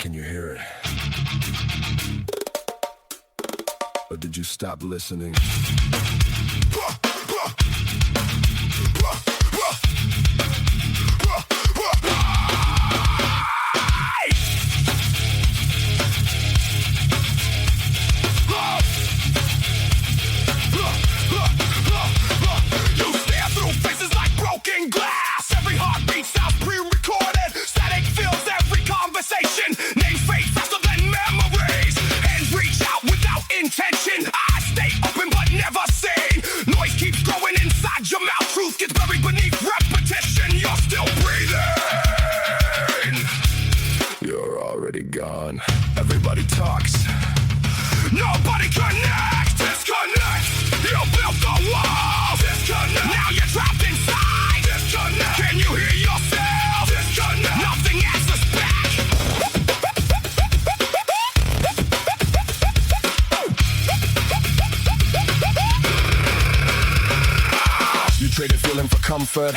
Can you hear it? Or did you stop listening? Gone. Everybody talks. Nobody connects. Disconnect. You built the wall. Disconnect. Now you're trapped inside. Disconnect. Can you hear yourself? Disconnect. Nothing answers back. You traded feeling for comfort.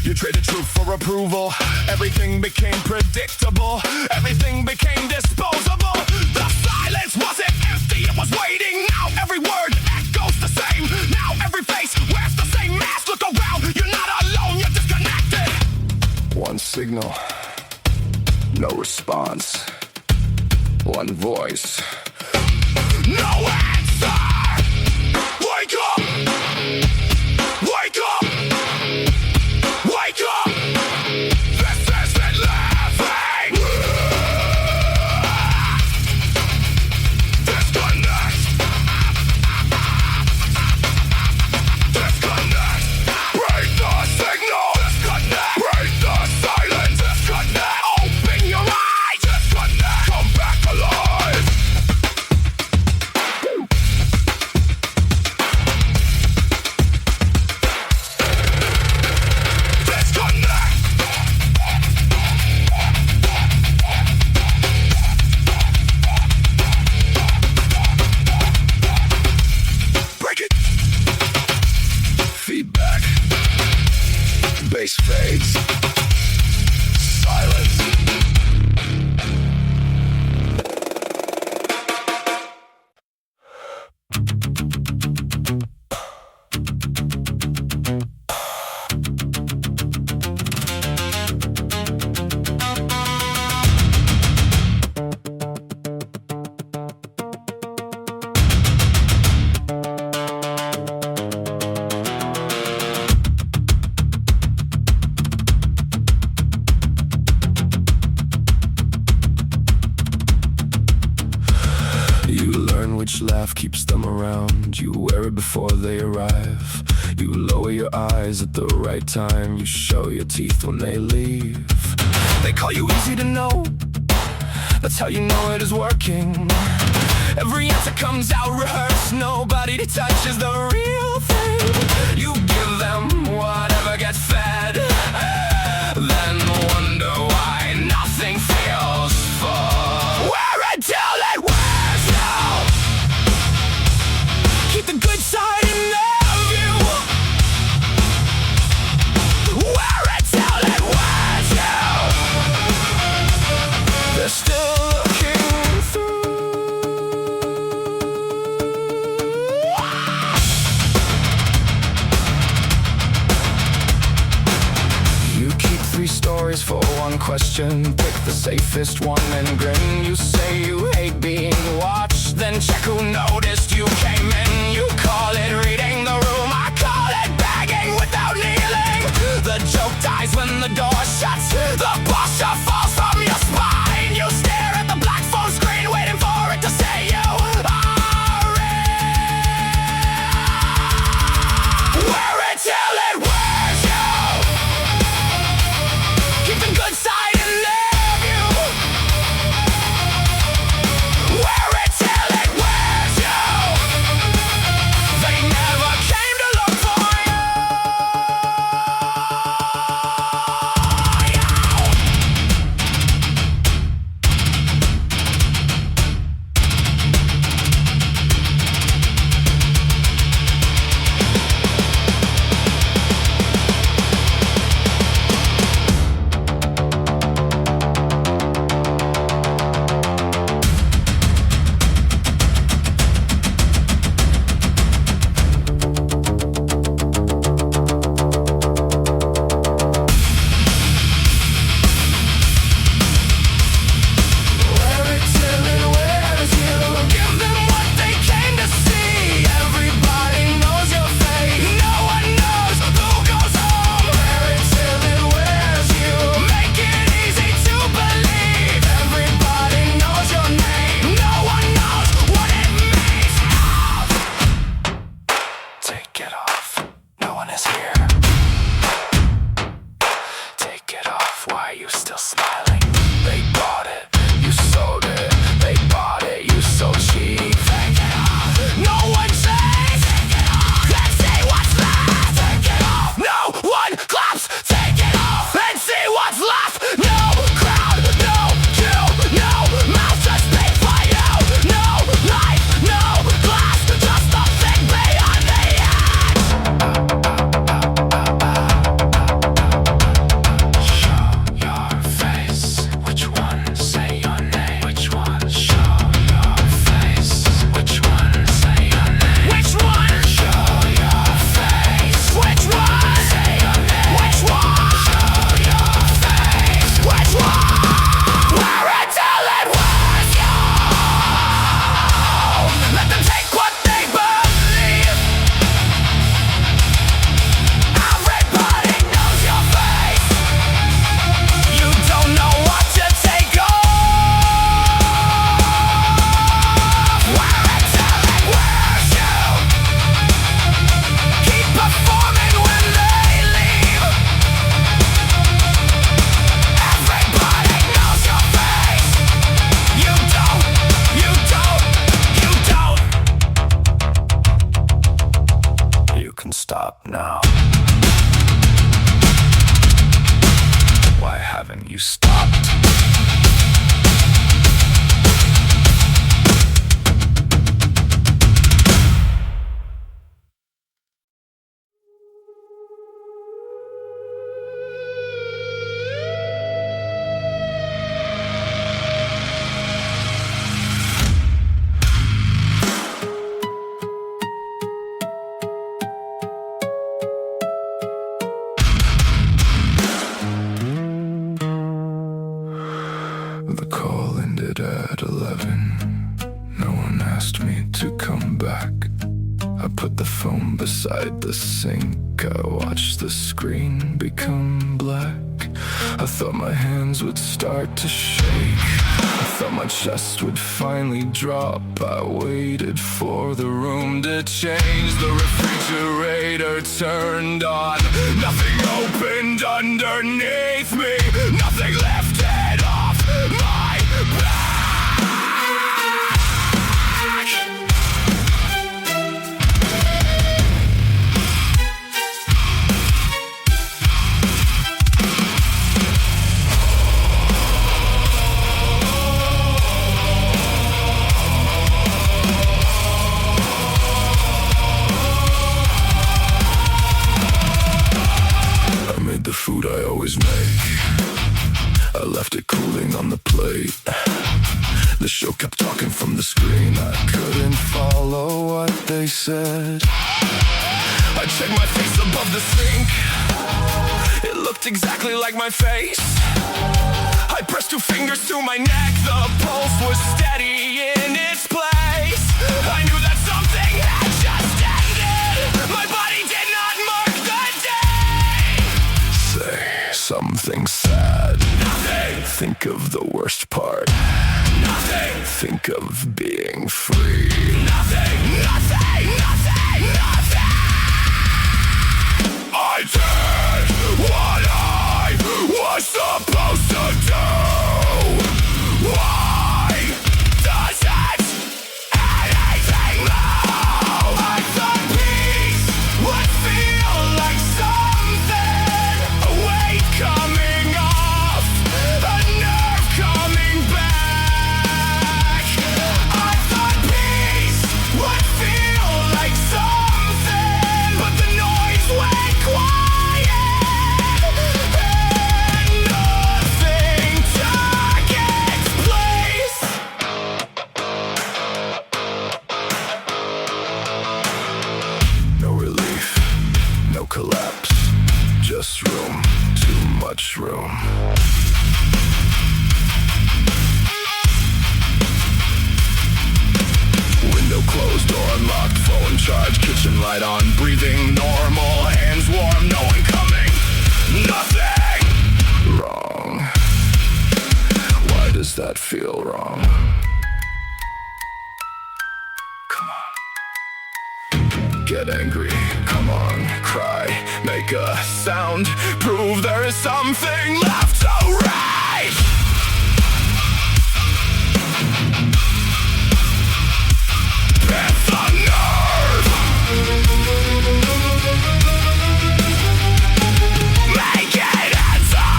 You traded truth for approval. Everything became predictable. Everything became disposable. The silence wasn't empty, it was waiting. Now every word echoes the same. Now every face wears the same mask. Look around, you're not alone, you're disconnected. One signal, no response. One voice, no answer. Wake up! Wake up! Wake up! This isn't living! Disconnect! Disconnect! Break the signal! Disconnect! Break the silence! Disconnect! Open your eyes! Disconnect! Come back alive! Feedback. Bass fades. Silence. Which laugh keeps them around. You wear it before they arrive. You lower your eyes at the right time. You show your teeth when they leave. They call you easy to know. That's how you know it is working. Every answer comes out rehearsed. Nobody touches the real thing. You give them whatever gets fed, then wonder why nothing feels full. Wear it till it wears out. Keep the good side in their view. Wear it till it wears out. They're still looking through. You keep 3 stories for one question. Pick the safest one and grin. You say you hate being watched, then check who noticed you came in. You call it reading the room, I call it bagging without kneeling. The joke dies when the door shuts. The posture falls from your spine. You stare at the black phone screen, waiting for it to say you are in. Wear it till it wears you. Keep the good side in their view. Wear it till it wears you. They never came to look for you. all ended at 11. No one asked me to come back. I put the phone beside the sink. I watched the screen become black. I thought my hands would start to shake. I thought my chest would finally drop. I waited for the room to change. The refrigerator turned on. Nothing opened underneath me. Nothing lifted off my back. The food I always make, I left it cooling on the plate. The show kept talking from the screen. I couldn't follow what they said. I checked my face above the sink. It looked exactly like my face. I pressed 2 fingers to my neck. The pulse was steady in its place. I knew that something had just ended. My body did not mark the day. Say something sad. Nothing. Think of the worst part. Nothing. Think of being free. Nothing. Nothing. Nothing. Nothing. I did what I was supposed to do. Why does it anything move? I thought peace would feel like something. A weight coming off, a nerve coming back. I thought peace would feel like something, but the noise went quiet, and nothing took its place. No relief, no collapse, just room, too much room. Window closed, door unlocked, phone charged, kitchen light on, breathing normal, hands warm, no one coming, nothing wrong. Why does that feel wrong? Come on. Get angry, come on, cry, make a sound, prove there is something left to right. It's a nerve. Make it answer.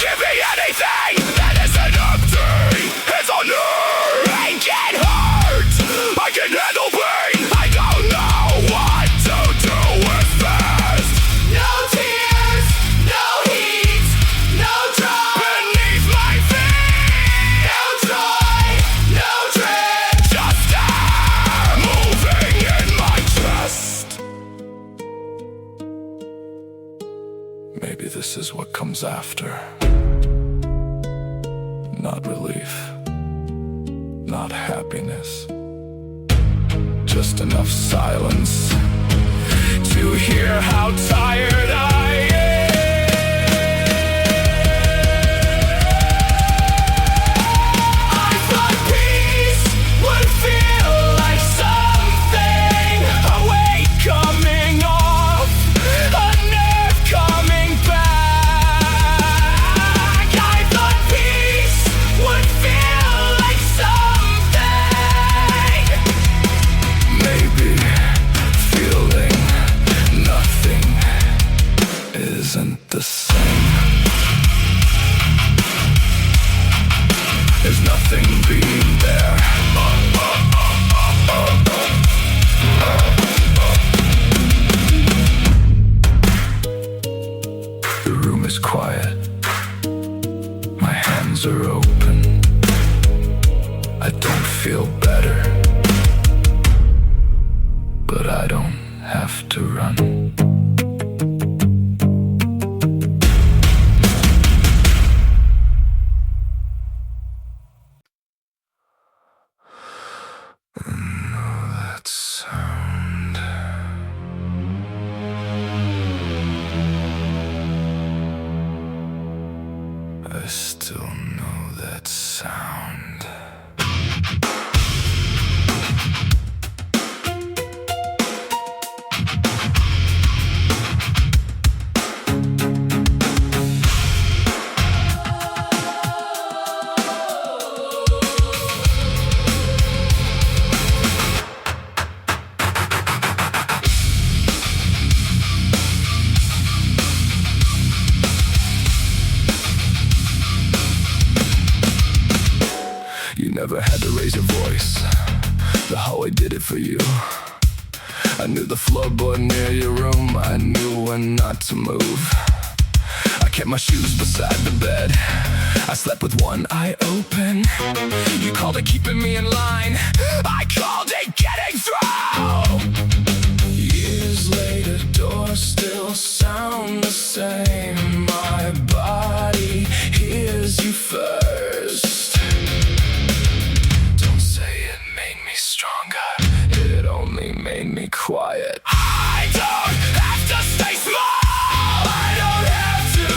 Give me anything that isn't empty. It's a nerve. Make it hurt. I can handle pain. I don't know what to do with this. No tears, no heat, no drop beneath my feet. No joy, no dread, just air moving in my chest. Maybe this is what comes after. Not relief, not happiness, just enough silence to hear how tired I am. I thought peace would feel like something, a weight coming off, a nerve coming back. I thought peace would feel like something. Maybe feeling nothing You never had to raise your voice. The hallway did it for you. I knew the floorboard near your room. I knew when not to move. I kept my shoes beside the bed. I slept with one eye open. You called it keeping me in line. I called it getting through. Years later, doors still sound the same. My body hears you first. Don't say it made me stronger. It only made me quiet. I don't have to stay small. I don't have to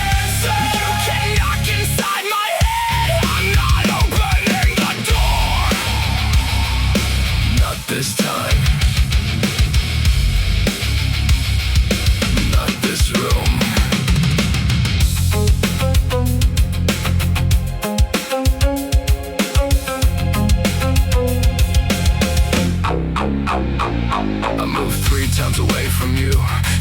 answer. You can knock inside my head. I'm not opening the door. Not this time. Not this room. I moved 3 towns away from you.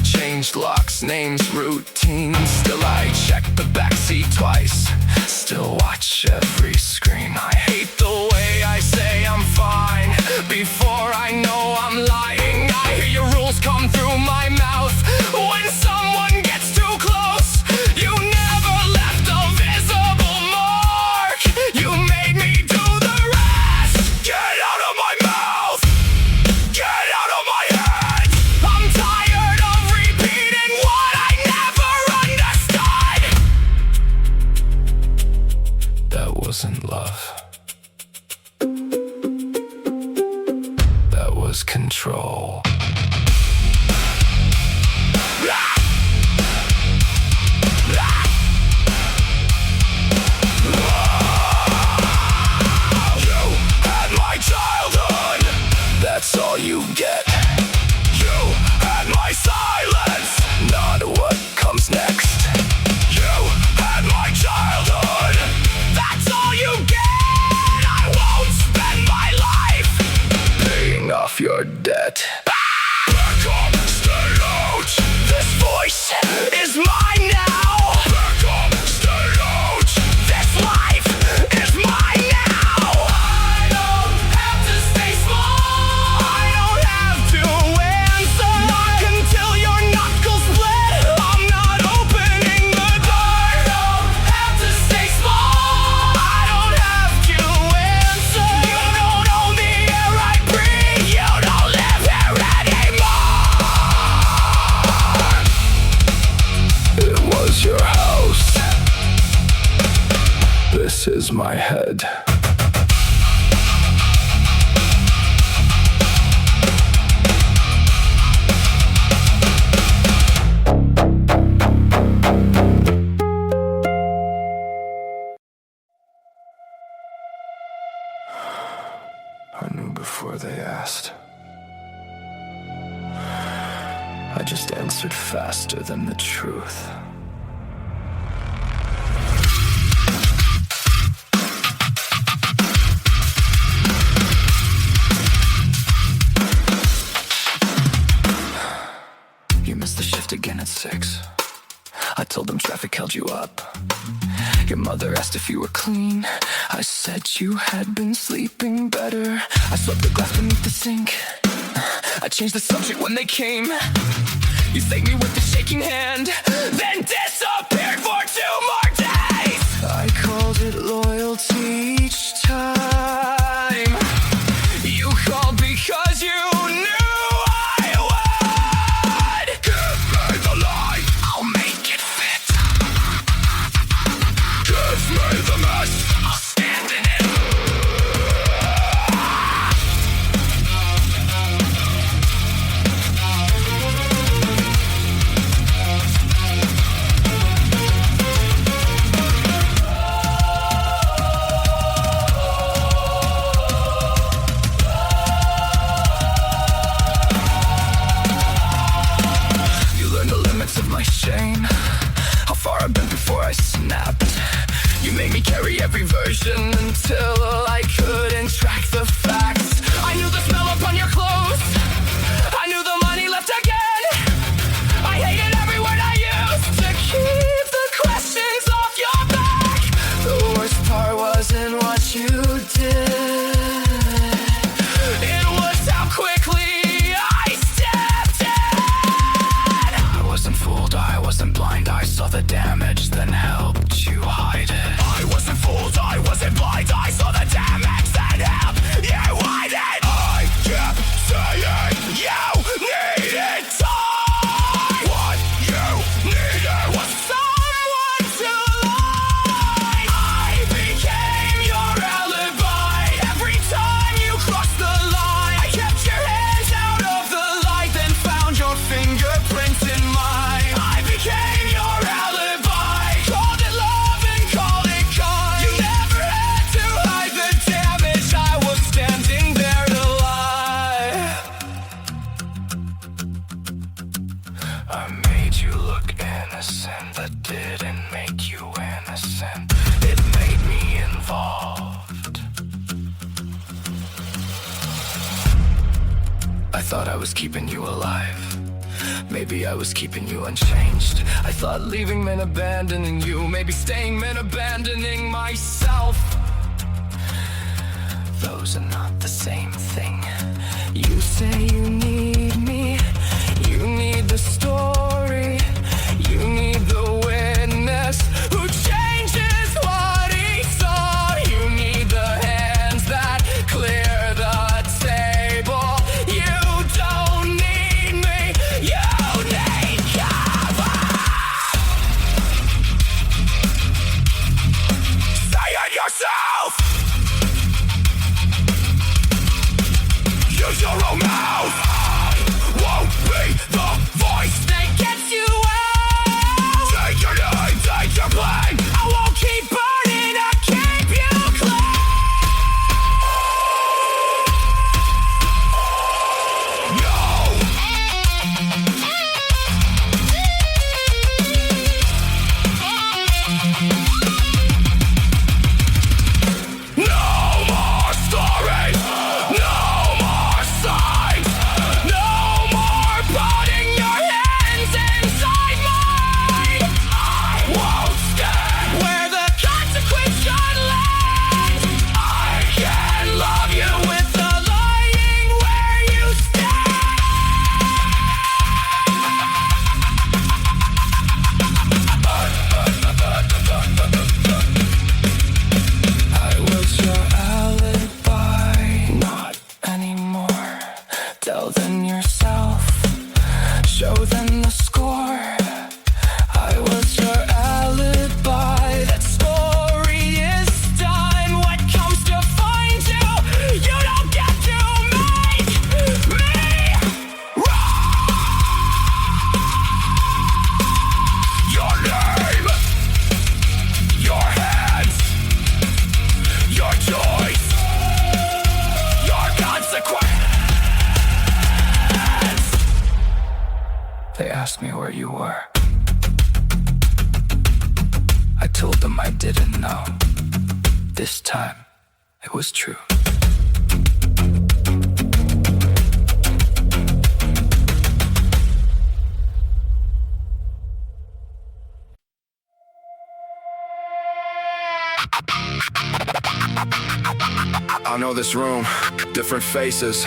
Changed locks, names, routines. Still I check the backseat twice. Still watch every screen. I hate the way I say I'm fine before I know I'm lying. I hear your rules come through my mouth. When someone gets too close, you never left a visible mark. You made me do the rest. Get out of my mouth. Get out of my head. I'm tired of repeating what I never understood. That wasn't love. That was control. You had my childhood. That's all you get. You had my silence, not what comes next. You had my childhood. That's all you get. I won't spend my life paying off your debt. Back up, stay out. This voice is mine now. Back up, stay out. This life is mine now. I don't have to stay small. I don't have to answer. Knock until your knuckles split. I'm not opening the door. I don't have to stay small. I don't have to answer. You don't own the air I breathe. You don't live here anymore. It was your house. This is my head. I knew before they asked. I just answered faster than the truth. You missed the shift again at 6. I told them traffic held you up. Your mother asked if you were clean. I said you had been sleeping better. I swept the glass beneath the sink. I changed the subject when they came. You saved me with a shaking hand, then disappeared for 2 more days. I called it loyalty each time. You called because you knew I would. Give me the lie, I'll make it fit. Give me the mess, I'll stand in it. every version until I couldn't track the facts. I knew the smell upon your clothes, I knew the money left again. I hated every word I used to keep the questions off your back. The worst part wasn't what you did. thought I was keeping you alive. Maybe I was keeping you unchanged. I thought leaving meant abandoning you. Maybe staying meant abandoning myself. Those are not the same thing. You say you need me. You need the story. You need the witness who changes what he saw. You need the hands that clear the table. You don't need me. You need cover. Say it yourself. Use your own mouth. Won't be the voice that gets you out. Take your name, take your blame. I won't keep burning, I'll keep you clean. No more stories. No more signs. No more putting your hands inside mine. I won't stand where the consequence should land. I can't love you with the lying where you stand. I was your alibi, not anymore. Tell them yourself, show them the score. I was your alibi, that story is done. What comes to find you, you don't get to make me wrong. Your name, your hands, your choice, your consequence. They asked me where you were. I told them I didn't know. This time, it was true. I know this room, different faces.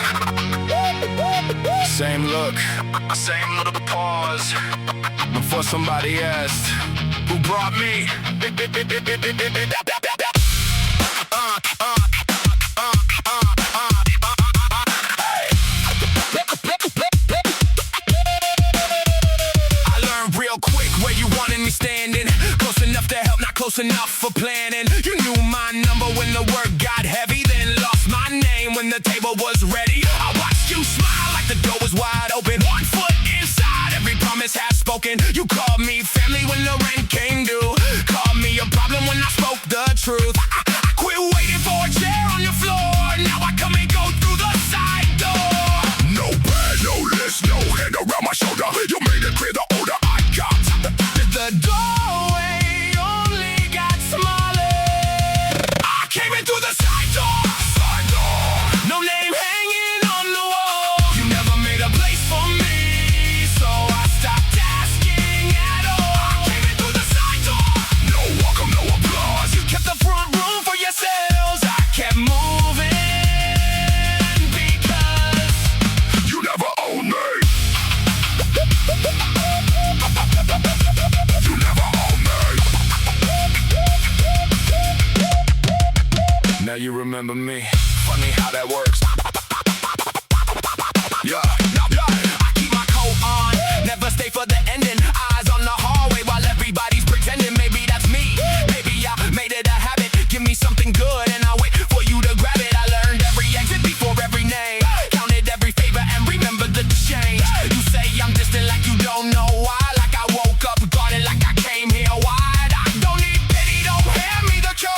Same look, same little pause. Before somebody asked, who brought me? I learned real quick where you wanted me standing. Close enough to help, not close enough for planning. You knew my number when the work got heavy, then lost my name when the table was ready. I watched you smile like the door was wide open. 1 foot inside, every promise half spoken. You called me family when the rent came due. Called me a problem when I spoke the truth. I quit waiting for a chair on your floor. Now I come and go through the side door. No bed, no list, no hand around my shoulder. You made it clear the older I got. The doorway only got smaller. I came in through the side door. Side door. No name hanging on the wall. You never made a place for me, so I stopped asking at all. I came in through the side door. No welcome, no applause. You kept the front room for yourselves. I kept moving because you never owned me. You never owned me. Now you remember me. Funny how that works. Yeah, I keep my coat on, never stay for the ending. Eyes on the hallway while everybody's pretending. Maybe that's me, maybe I made it a habit. Give me something good and I wait for you to grab it. I learned every exit before every name, counted every favor and remembered the change. You say I'm distant like you don't know why. Like I woke up guarded like I came here wide. I don't need pity, don't hand me the cure.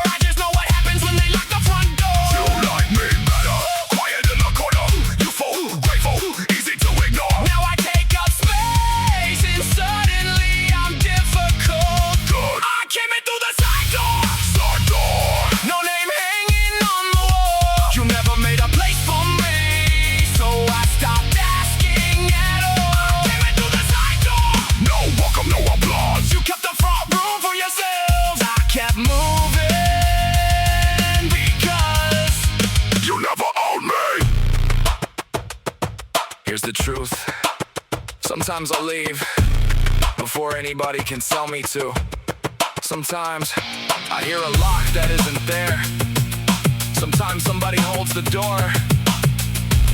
I just know what happens when they lock the front door. You like me better, quiet in the corner. You fool, grateful, easy to ignore. Now I take up space inside the truth. Sometimes I'll leave before anybody can tell me to. Sometimes I hear a lock that isn't there. Sometimes somebody holds the door,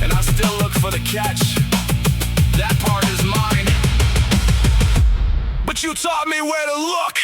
and I still look for the catch. That part is mine, but you taught me where to look.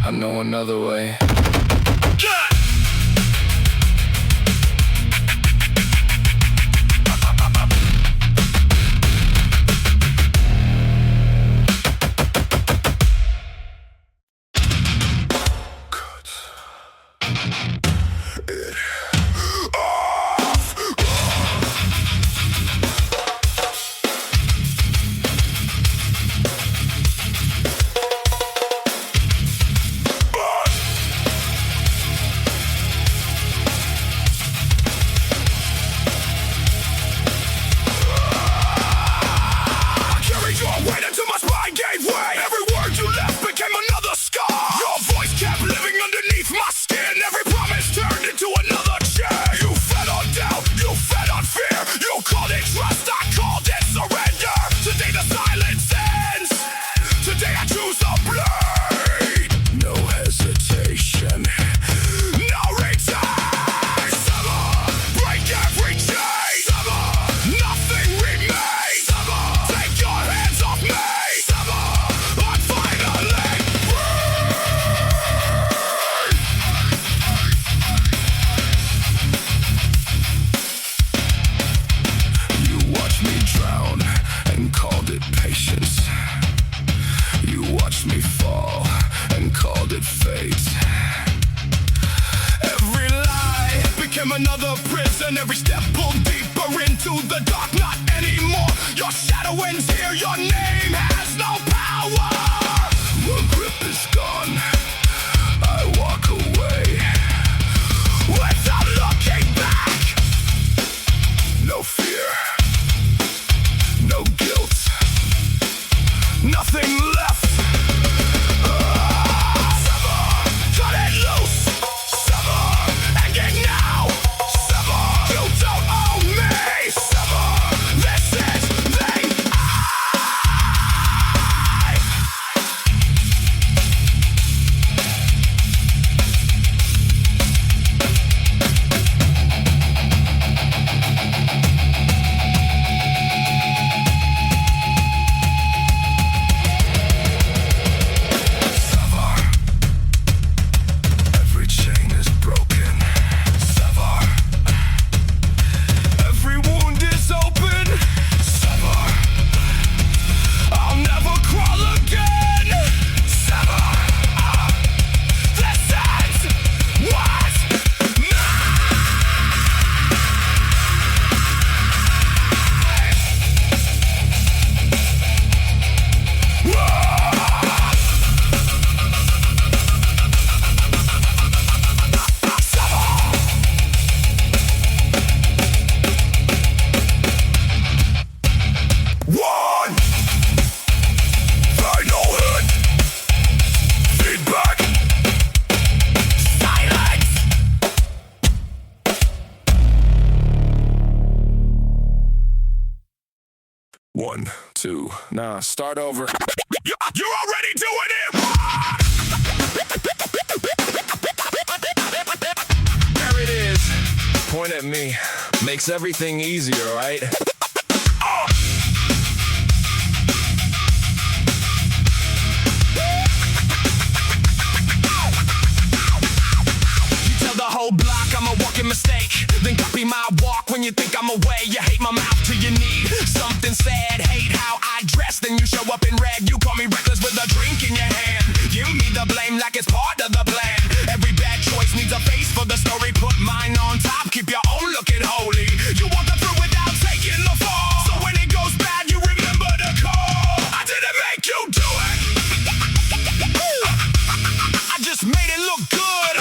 I know another way. Another prison, every step pulled deeper into the dark. Not anymore, your shadow ends here. Your name has no power. The grip is gone, I walk away without looking back. No fear, no guilt, nothing left. Cut it loose. One, two, now start over. You're already doing it! There it is. Point at me. Makes everything easier, right? Whole block, I'm a walking mistake. Then copy my walk when you think I'm away. You hate my mouth till you need something said. Hate how I dress, then you show up in red. You call me reckless with a drink in your hand. Give me the blame like it's part of the plan. Every bad choice needs a face for the story. Put mine on top, keep your own looking holy. You walk the through without taking the fall. So when it goes bad, you remember to call. I didn't make you do it. I just made it look good.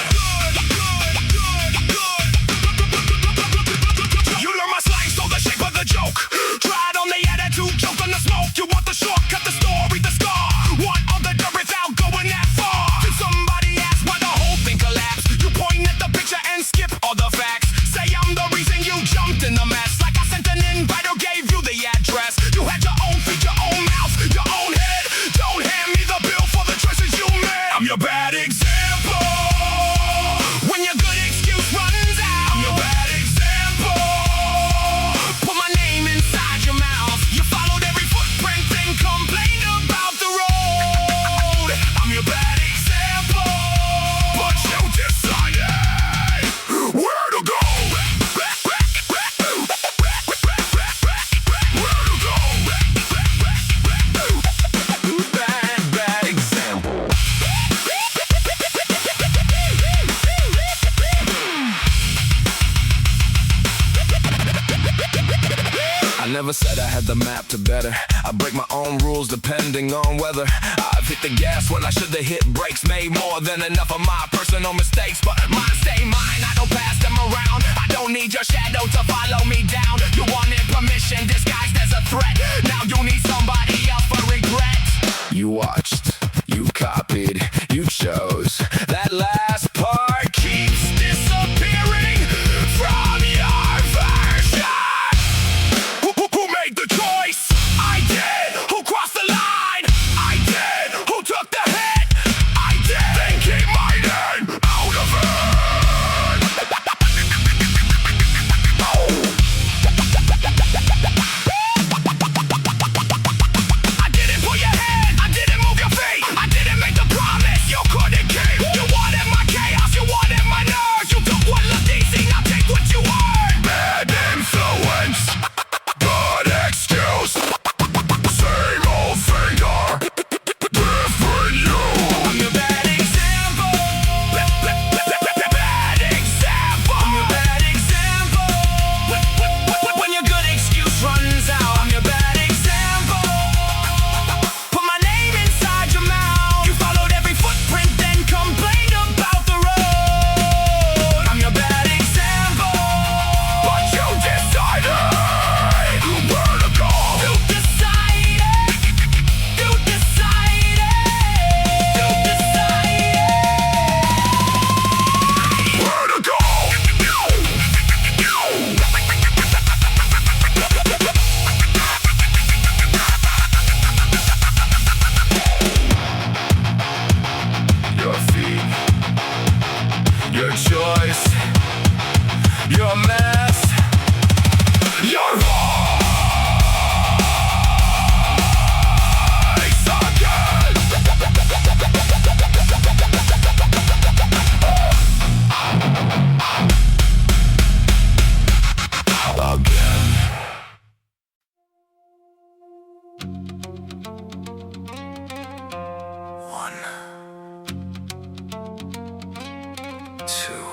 You want the shortcut, the story, the scar. Want all the dirt without going that far. Did somebody ask why the whole thing collapsed? You point at the picture and skip all the facts. Say I'm the reason you jumped in the mess. Like I sent an invite or gave you the address. You had your own feet, your own mouth, your own head. Don't hand me the bill for the choices you made. I'm your bad example. When your good excuse runs out, I'm your bad example. Put my name inside your mouth. You followed every footprint, then complained about the road. I'm your bad example, but you decided where to go. Where to go. Bad example. I never said I had the map to better. I break my own rules depending on weather. I've hit the gas when I should've hit brakes. Made more than enough of my personal mistakes, but mine stay mine, I don't pass them around. I don't need your shadow to follow me down. You wanted permission disguised as a threat. Now you need somebody else for regret. You watched, you copied, you chose. That last part keeps disappearing from your version. Who made the choice? I did. Who crossed the line? I did. Who took the hit? I did. Then keep my name out of it. I didn't pull your hand. I didn't move your feet. I didn't make the promise you couldn't keep. You wanted my chaos. You wanted my nerves. You took what looked easy. Now take what you earned. Bad influence. Good excuse. Same old finger. Different you. I'm your bad example. Bad example. I'm your bad example. When your good excuse runs out, I'm your bad example. Put my name inside your mouth. You followed every footprint, then complained about the road. I'm your bad example, but you decided where to go. You decided. You decided. You decided where to go. Your feet, your choice, your mess, your voice again. Again. One, two,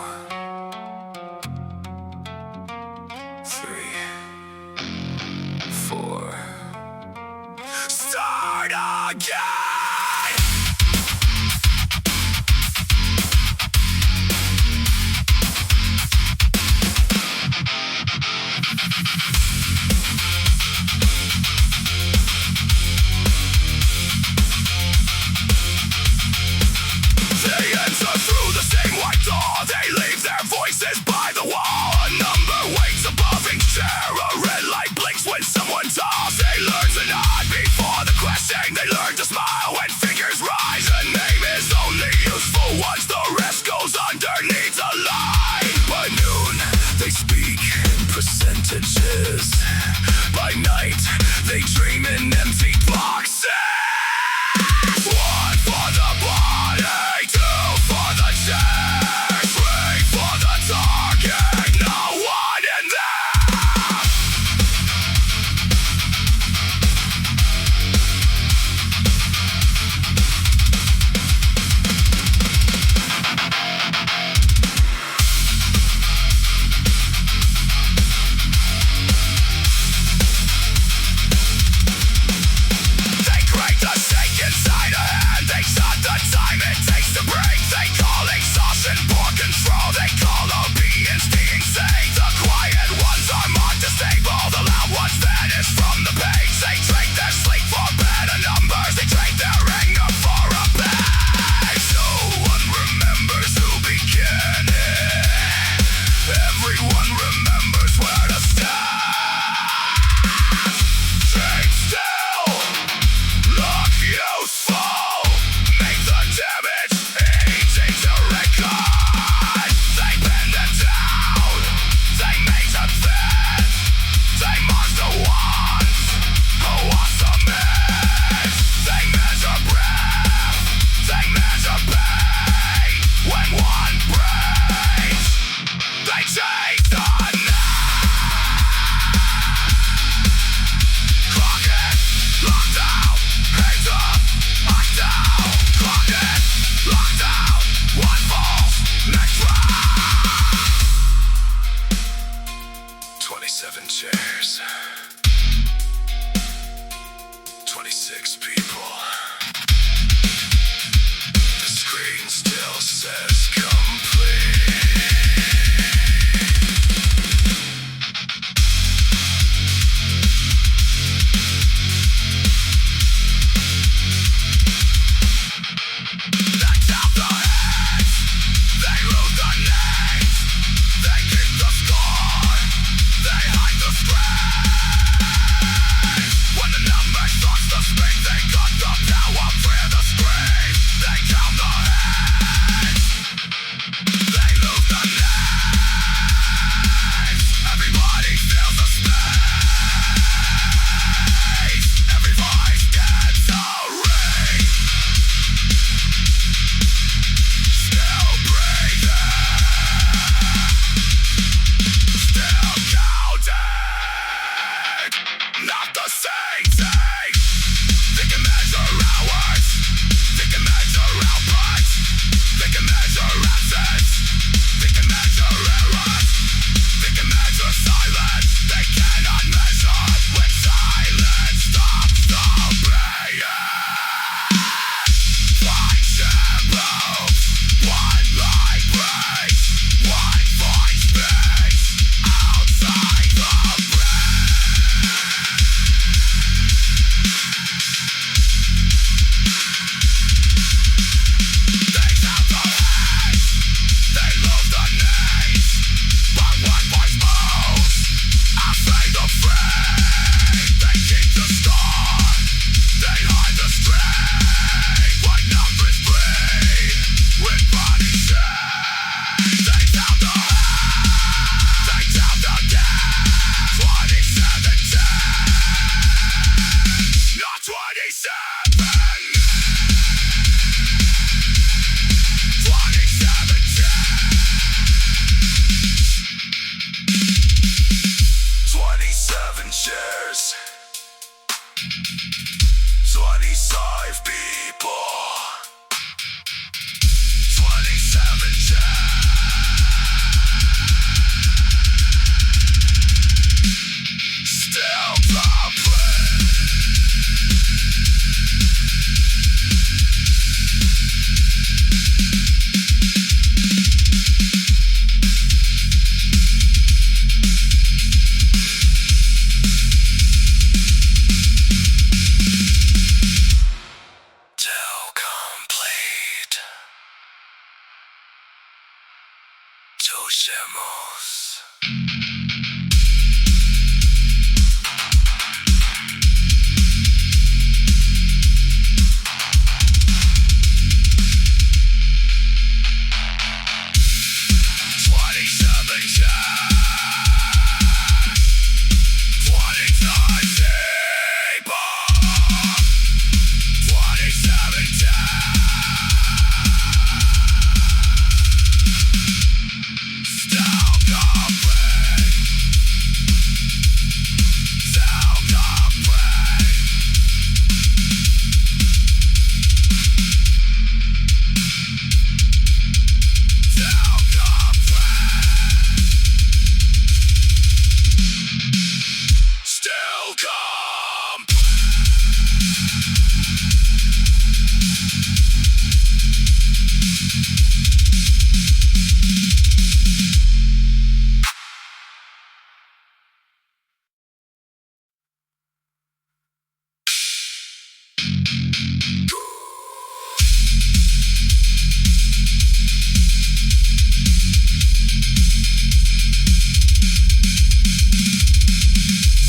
three, four. Start again. They enter through the same white door. They leave their voices by the wall. A number waits above each chair. A red light blinks when someone talks. They learn to nod before the question. They learn to smile when figures rise. A name is only useful once the 26 people. The screen still says complete. They tap the heads, they lose the names, they keep the score, they hide the screen. When the number starts to speak, they got the power, clear the screen. They count the heads, they lose the names. Everybody feels the space, every voice gets a ring. Still breathing, still counting. Not the same thing. They can measure hours, they can measure outputs, they can measure absence, they can measure errors, they can measure silence. They cannot measure when silence stops the being. One shadow, one light breaks, one voice speaks outside the brain. They count the heads, they lose the names, but one voice moves, I fade the frame. They keep the score, they hide the strain. What numbers bleed with body shame. They count the heads, they count the dead. 2017, not 27. 27 shares, 25 people, 27 shares, still complete. Till complete. Touchemos.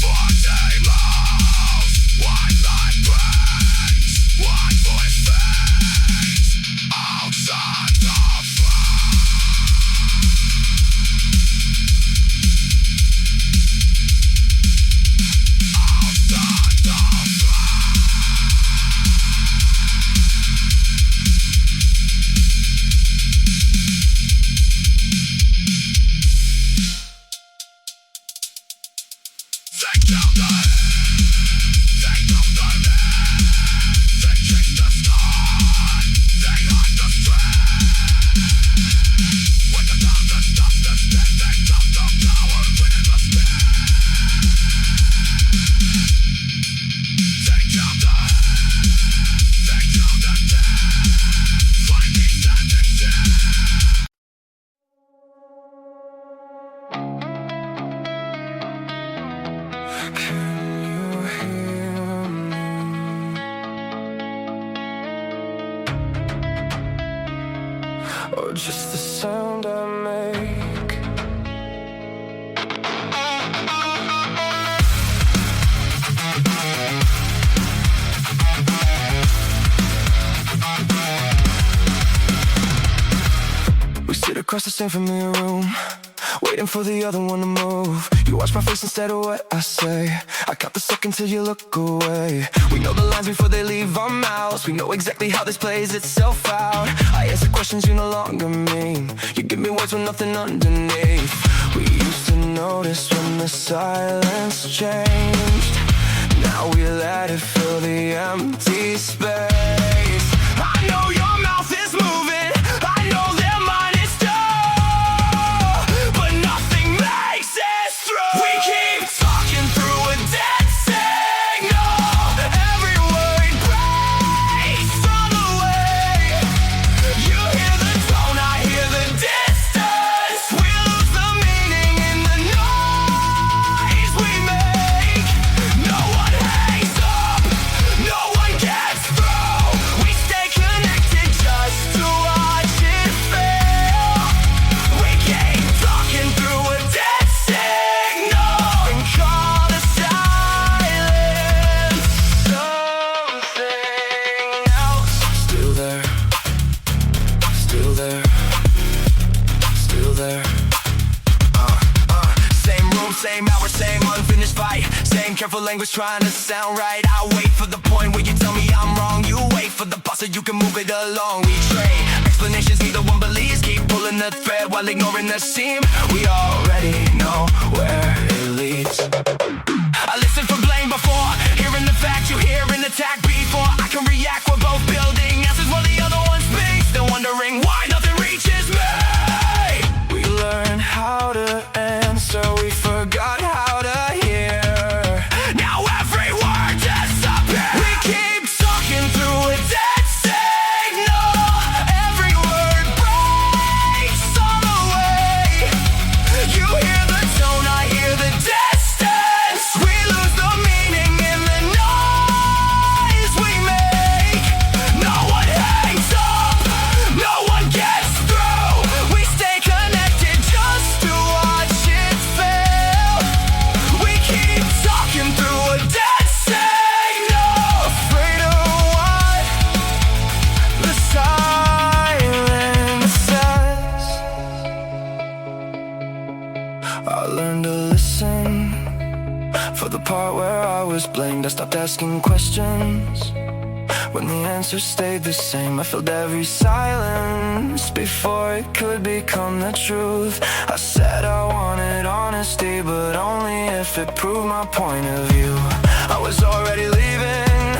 One day mouse, one light burns. or just the sound I make. We sit across the same familiar room, waiting for the other one to move. You watch my face instead of what I say. I count the seconds till you look away. We know the lines before they leave our mouths. We know exactly how this plays itself out. I answer questions you no longer mean. You give me words with nothing underneath. We used to notice when the silence changed. Now we let it fill the empty space. I know your mouth is moving, I know their mind is dull, but nothing makes it through. We keep talking through a dead signal. Every word breaks on the way. You hear the tone, I hear the distance. We lose the meaning in the noise we make. No one hangs up, no one gets through. We stay connected just to watch it fail. We keep talking through a dead signal and call the silence something else. Still there, still there, still there. Same room, same hour, same unfinished fight. Same careful language trying to sound right. I wait for the point where you tell me I'm wrong. You wait for the pause so you can move it along. We trade explanations neither one believes. Keep pulling the thread while ignoring the seam. We already know where it leads. I listened for blame before hearing the fact. You hear an attack before I can react. We're both building answers while the other one speaks. Still wondering why nothing reaches me. We learned how to answer, we forgot how to hear. Now every word disappears. We keep talking through a dead signal. Every word breaks on the way. You hear the tone, I hear the distance. We lose the meaning in the noise we make. No one hangs up, no one gets through. We stay connected just to watch it fail. We keep talking through a dead signal, afraid of what the silence says. I learned to listen for the part where I was blamed. I stopped asking questions when the answers stayed the same. I filled every silence before it could become the truth. I said I wanted honesty, but only if it proved my point of view. I was already leaving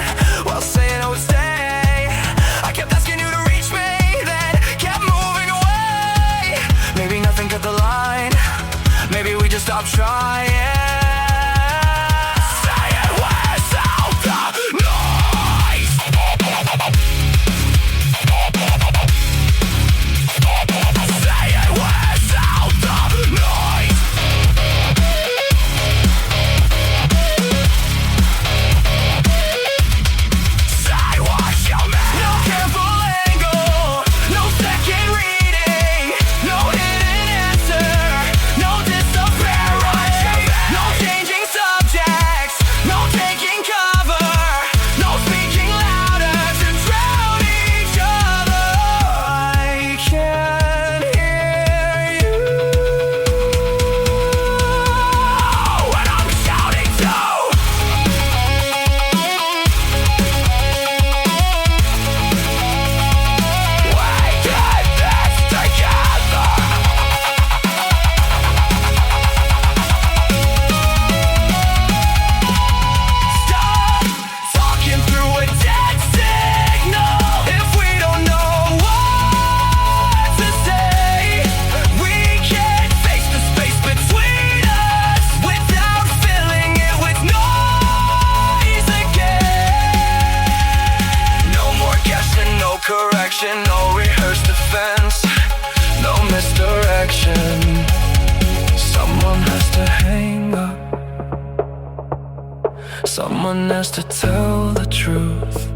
while saying I would stay. I kept asking you to reach me, then kept moving away. Maybe nothing cut the line, maybe we just stopped trying. Say it without the noise. Say it without the noise. Say what you mean. No careful angle, no second reading, no hidden answer, no disappearing, no changing subjects, no taking cover, no speaking louder to drown each other. I can't hear you when I'm shouting too. We did this together. Stop talking through a dead signal. If we don't know what to say, we can't face the space between us without filling it with noise again. No more guessing, no correction, no rehearsed defense, no misdirection. Someone has to hang up, someone has to tell the truth.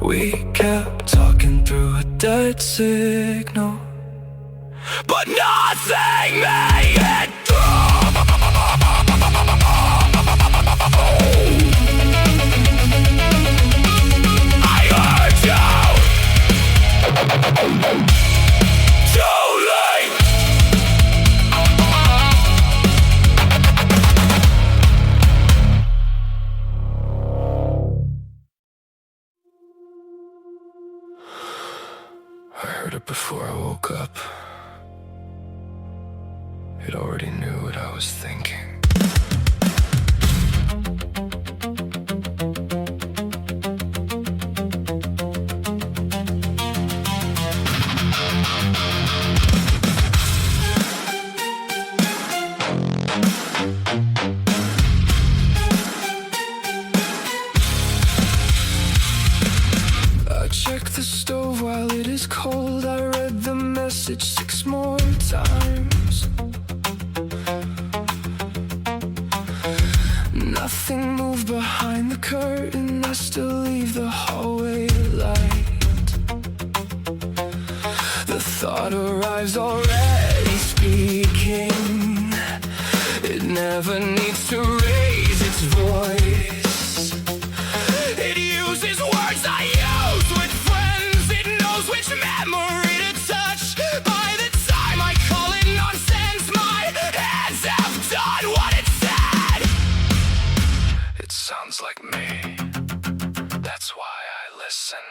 We kept talking through a dead signal, but nothing made it through. I heard you too late. I heard it before I woke up. It already knew what I was thinking. I check the stove while it is cold. I read the message 6 more times. Nothing moved behind the curtain. I still leave the hallway light. The thought arrives already speaking. It never needs to raise its voice. It uses words I use with friends. It knows which memory to touch. By the time I call it nonsense, my hands have done what it said. It sounds like me. That's why I listen.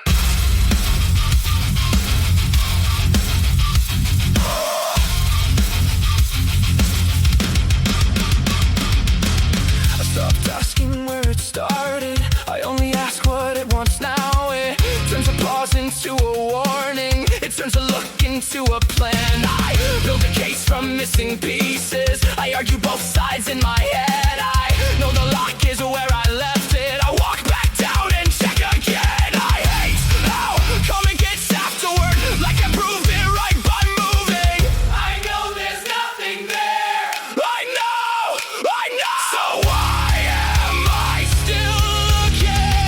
I stopped asking where it started. I only ask what it wants now. It turns a pause into a warning. It turns a look into a plan. I build a case from missing pieces. I argue both sides in my head. I know the lock is where I left it. I walk back down and check again. I hate how coming gets afterward, like I proved it right by moving. I know there's nothing there. I know. So why am I still looking?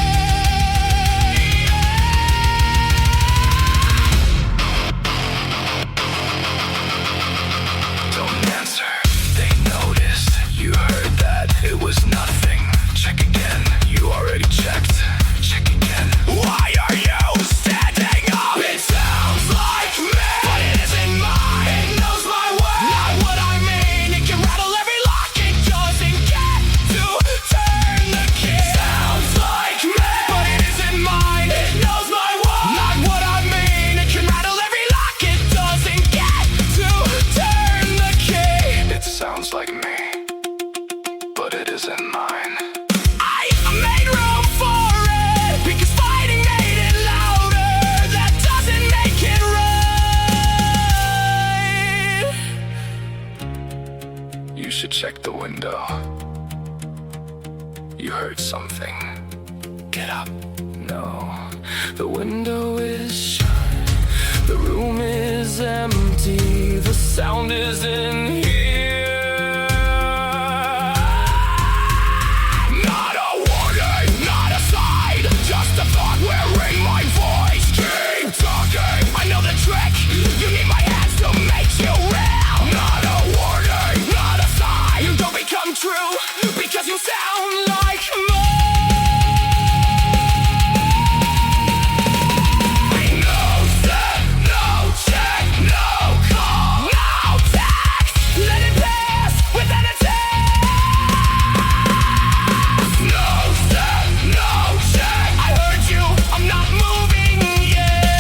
Don't answer. They noticed. You heard that. It was nothing. Check again. You already checked. Check again. Why are you standing up? It sounds like me, but it isn't mine. It knows my word, not what I mean. It can rattle every lock. It doesn't get to turn the key. Sounds like me, but it isn't mine. It knows my word, not what I mean. It can rattle every lock. It doesn't get to turn the key. It sounds like me, but it isn't mine. I made room for it because fighting made it louder. That doesn't make it right. You should check the window. You heard something. Get up. No, the window is shut. The room is empty. The sound is in here. Not a warning, not a sign. Just a thought wearing my voice. Keep talking. I know the trick. You need my hands to make you real. Not a warning, not a sign. You don't become true because you sound like me. No step, no check, no call, no text. Let it pass without a text. No step, no check. I heard you. I'm not moving yet.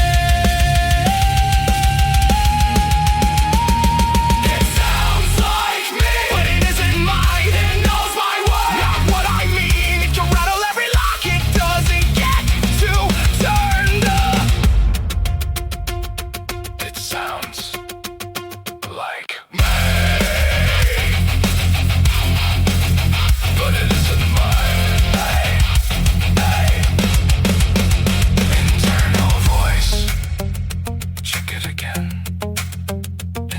It sounds like me, but it isn't mine. It knows my word, not what I mean. It can rattle every lock. It doesn't get to turn the. It sounds like me, but it isn't mine. Hey, hey. Internal voice. Check it again.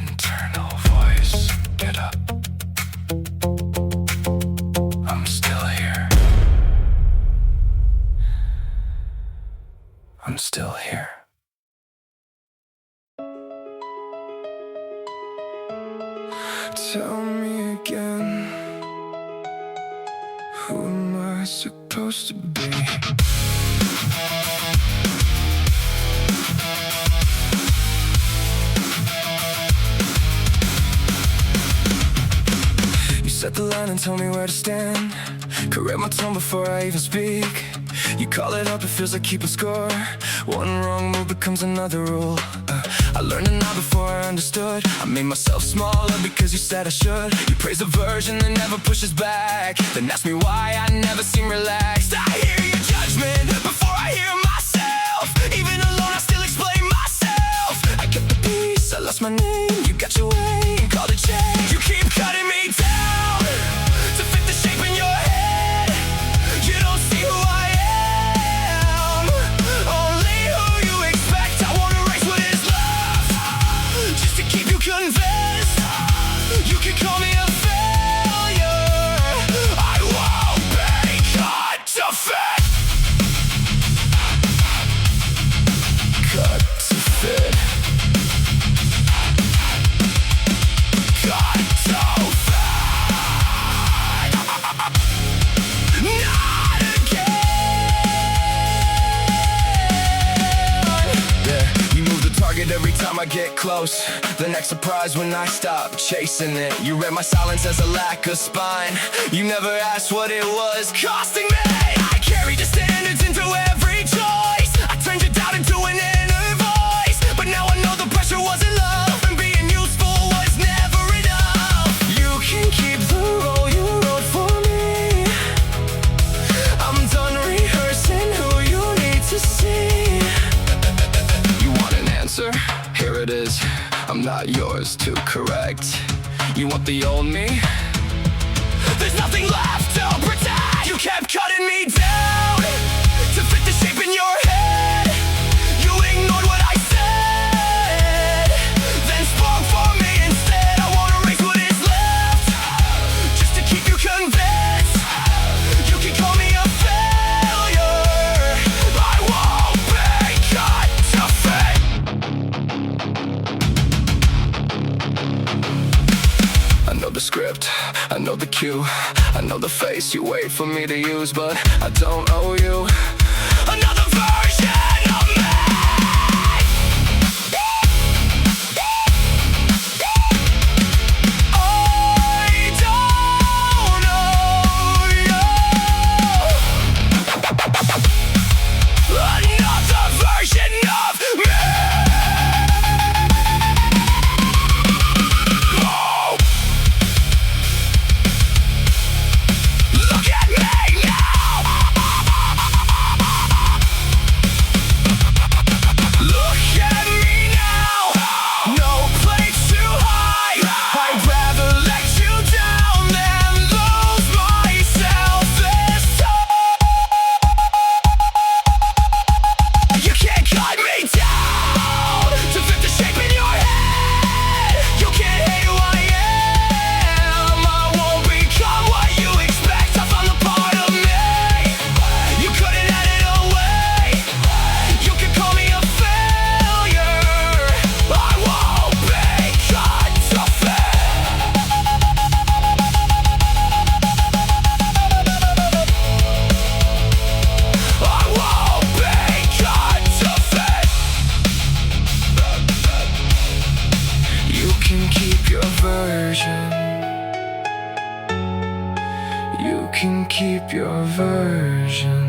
Internal voice. Get up. I'm still here. I'm still here. where it's supposed to be. You set the line and tell me where to stand. Correct my tone before I even speak. You call it up, it feels like keeping score. One wrong move becomes another rule. I learned it now before I understood. I made myself smaller because you said I should. You praise a version that never pushes back, then ask me why I never seem relaxed. I hear your judgment before I hear myself. Even alone I still explain myself. I kept the peace, I lost my name. You got your way, you called it change. You keep cutting me down to fit the shape in your head. You don't see who I am, only who you expect. I won't erase what is left, just to keep you convinced. You can call me a failure, I won't be cut to fit. Cut to fit. Cut to fit. Not again. Yeah, you move the target every time I get close. The next surprise when I stop chasing it. You read my silence as a lack of spine. You never asked what it was costing me. I carried the standards into every choice. I turned your doubt into an inner voice. But now I know the pressure wasn't love, and being useful was never enough. You can keep the role you wrote for me. I'm done rehearsing who you need to see. You want an answer? Here it is. I'm not yours to correct. You want the old me? There's nothing left to protect. You kept cutting me down to fit the shape in your head. You ignored what I said, then spoke for me instead. I won't erase what is left, just to keep you convinced. You can call me a failure, I won't be cut to fit. I know the script, I know the cue, I know the face you wait for me to use, but I don't owe you another version of me. I don't owe you another version of me. Look at me now. Look at me now. No place to hide. I'd rather let you down than lose myself this time. You can't cut me down to fit the shape in your head. You can't hate who I am. I won't become what you expect. I found the part of me you couldn't edit away. You can call me a failure, I won't be cut to fit. I won't be cut to fit. You can keep your version. You can keep your version.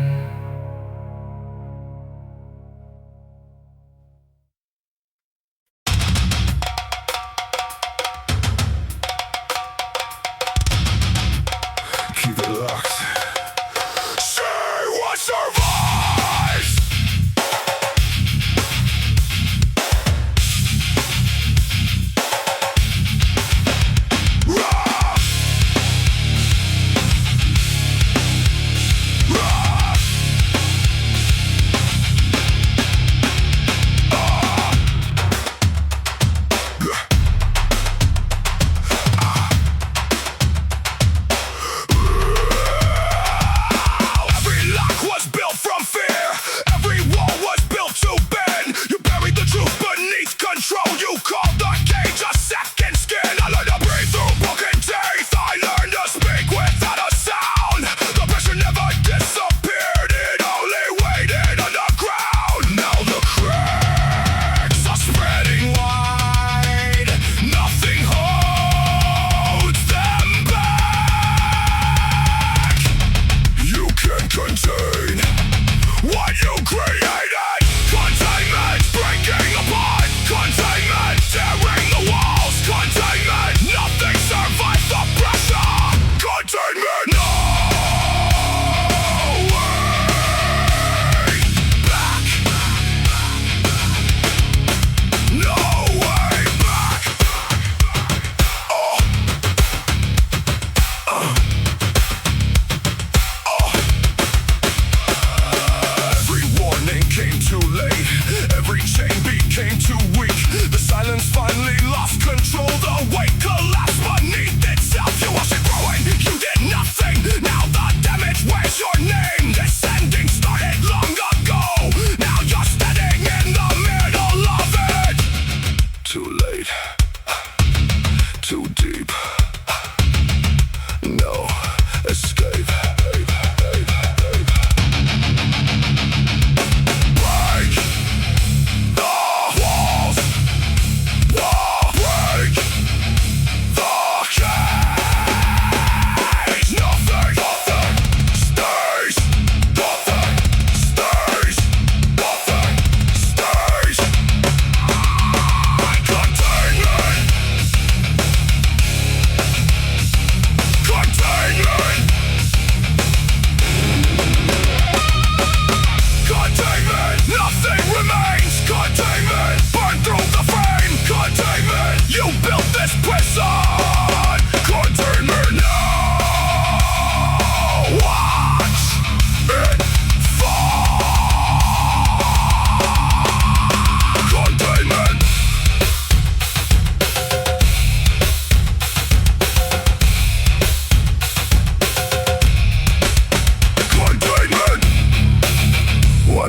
Keep it locked. Say what survives. Every lock was built from fear.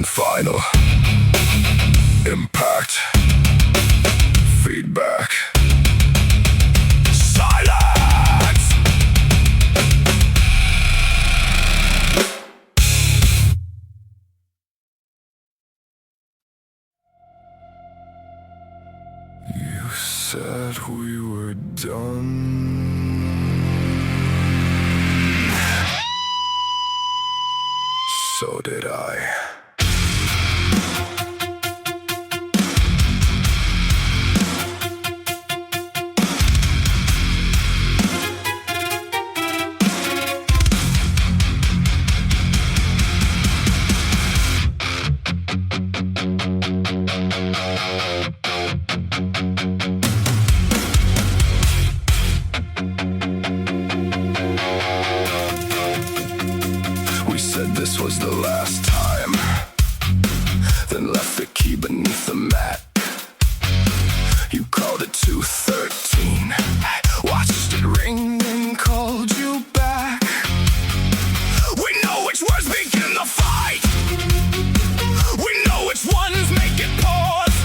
one final impact. Feedback. Silence. You said we were done. So did I. We said this was the last time, then left the key beneath the mat. You called it 213, watched it ring and called you back. We know which words begin the fight, we know which ones make it pause.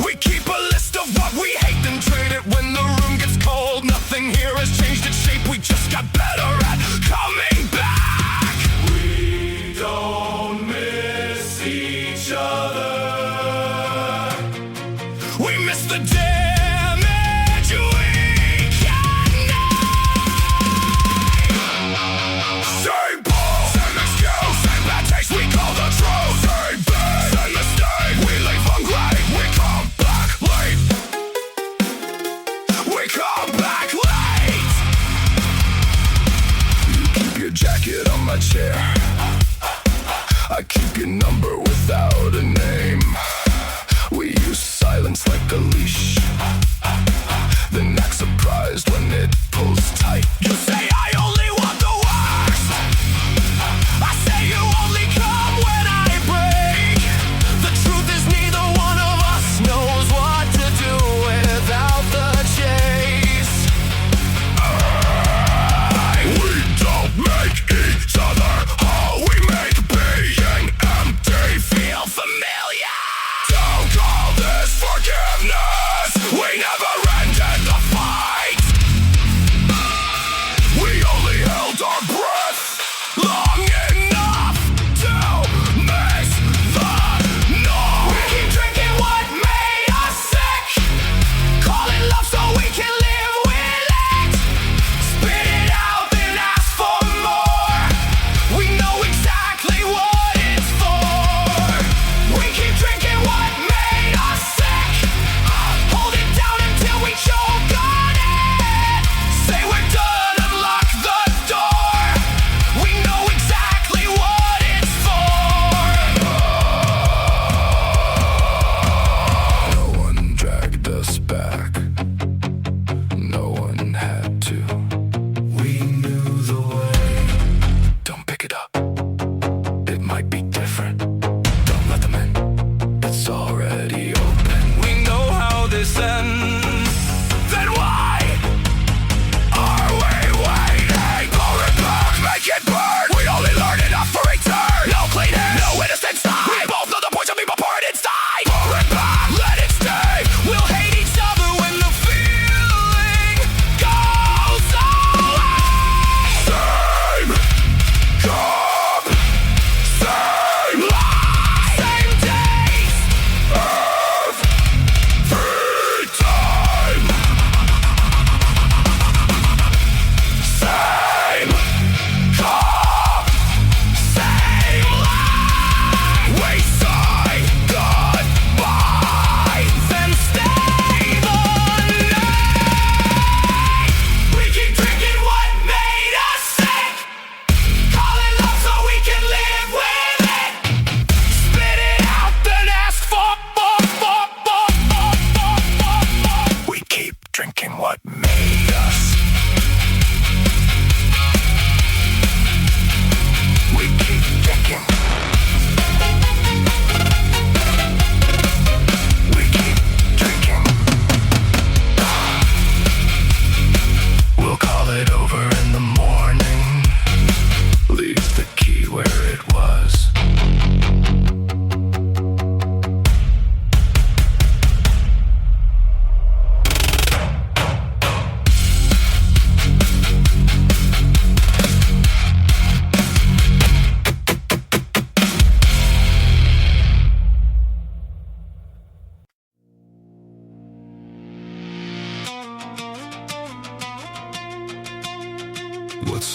We keep a list of what we hate, then trade it when the room gets cold. Nothing here has changed its shape, we just got better at coming back. We don't miss each other, we miss the damage we can name. Same ball, same excuse, same bad taste, we call the truth. Same bad, same mistake, we leave hungry, we come back late. We come back late. You keep your jacket on my chair, I keep your number without a name. We use silence like a leash, then act surprised when it pulls tight. You say I only want the worst, I say you only come when I break. The truth is neither one of us knows what to do without the chase. We don't make each other whole, we make being empty feel familiar. Don't call this forgiveness, we never ended the fight.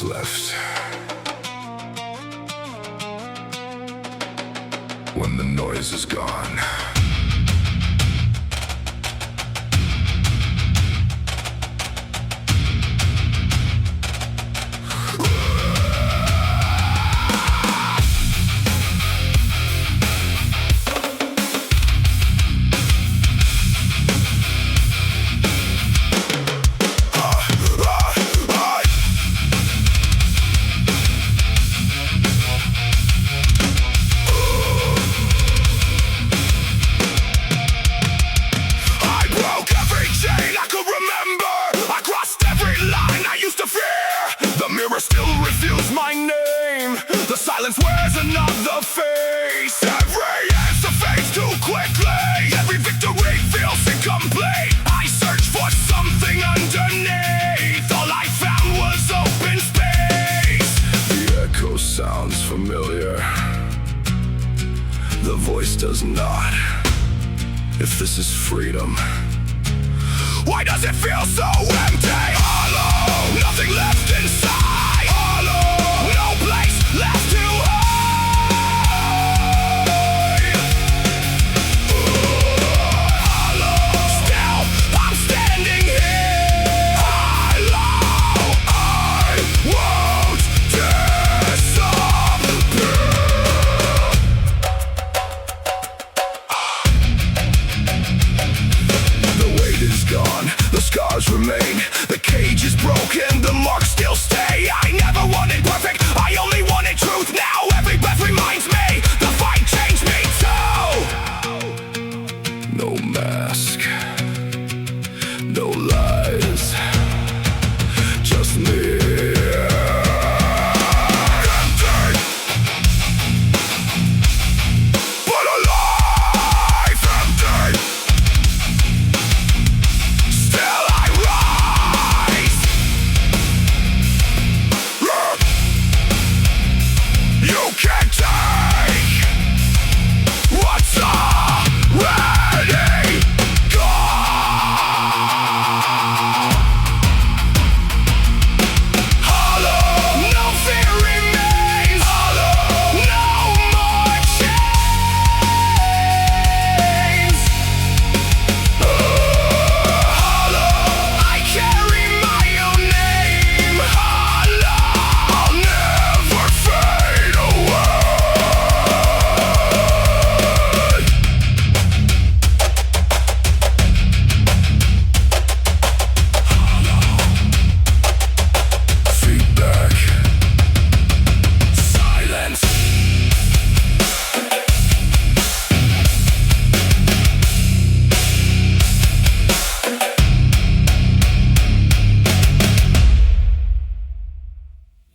what's left. When the noise is gone. Still refuse my name. The silence wears another face. Every answer fades too quickly. Every victory feels incomplete. I searched for something underneath. All I found was open space. The echo sounds familiar. The voice does not. If this is freedom, why does it feel so empty? Hollow, nothing left inside.